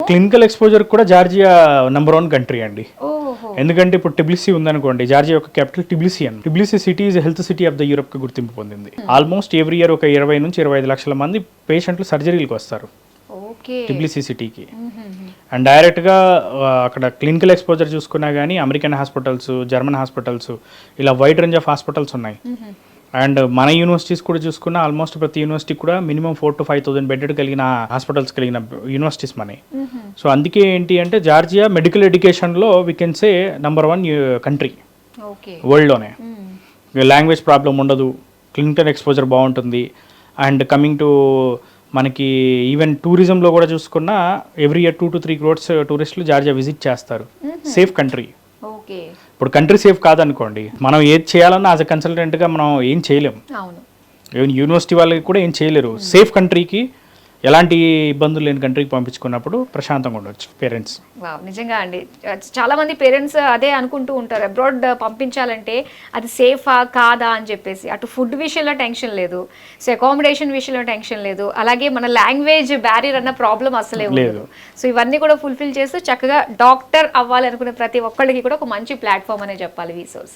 Clinical exposure కూడా Georgia number 1 country అండి. ఓహో. ఎందుకంటే ఇప్పుడు టిబ్లిసీ ఉందనుకోండి, జార్జియా యొక్క క్యాపిటల్ టిబ్లిసీ అని. టిబ్లిసీ city is health city of the Europe కి గుర్తింపు పొందింది. ఆల్మోస్ట్ ఎవ్రీ ఇయర్ ఒక 20 నుంచి 25 లక్షల మంది పేషెంట్లు సర్జరీలకు వస్తారు ఓకే. టిబ్లిసీ సిటీకి. అండ్ డైరెక్ట్గా అక్కడ క్లినికల్ ఎక్స్పోజర్ చూసుకున్నా కానీ అమెరికన్ హాస్పిటల్స్, జర్మన్ హాస్పిటల్స్, ఇలా వైడ్ రేంజ్ ఆఫ్ హాస్పిటల్స్ ఉన్నాయి. అండ్ మన యూనివర్సిటీస్ కూడా చూసుకున్నా ఆల్మోస్ట్ ప్రతి యూనివర్సిటీ కూడా మినిమం 4,000 to 5,000 బెడెడ్ కలిగిన హాస్పిటల్స్ కలిగిన యూనివర్సిటీస్ మనవి. సో అందుకే ఏంటి అంటే జార్జియా మెడికల్ ఎడ్యుకేషన్లో we can say number 1 country వరల్డ్లోనే. లాంగ్వేజ్ ప్రాబ్లం ఉండదు, క్లినికల్ ఎక్స్పోజర్ బాగుంటుంది. అండ్ కమింగ్ టు మనకి ఈవెన్ టూరిజంలో కూడా చూసుకున్నా ఎవ్రీ ఇయర్ 2 to 3 crores టూరిస్టులు జార్జియా విజిట్ చేస్తారు. Safe country. ఇప్పుడు కంట్రీ సేఫ్ కాదనుకోండి, మనం ఏది చేయాలన్నా యాజ్ అ కన్సల్టెంట్గా మనం ఏం చేయలేం. ఈవెన్ యూనివర్సిటీ వాళ్ళకి కూడా ఏం చేయలేరు. సేఫ్ కంట్రీకి, ఎలాంటి ఇబ్బందులు లేని కంట్రీకి పంపించుకున్నప్పుడు ప్రశాంతంగా ఉండొచ్చు పేరెంట్స్. నిజంగా అండి, చాలా మంది పేరెంట్స్ అదే అనుకుంటూ ఉంటారు, అబ్రాడ్ పంపించాలంటే అది సేఫా కాదా అని చెప్పేసి. అటు ఫుడ్ విషయంలో టెన్షన్ లేదు, సో అకామిడేషన్ విషయంలో టెన్షన్ లేదు, అలాగే మన లాంగ్వేజ్ బ్యారియర్ అన్న ప్రాబ్లం అసలే లేదు. సో ఇవన్నీ కూడా ఫుల్ఫిల్ చేస్తూ చక్కగా డాక్టర్ అవ్వాలనుకునే ప్రతి ఒక్కళ్ళకి కూడా ఒక మంచి ప్లాట్ఫామ్ అనే చెప్పాలి వి సోర్స్.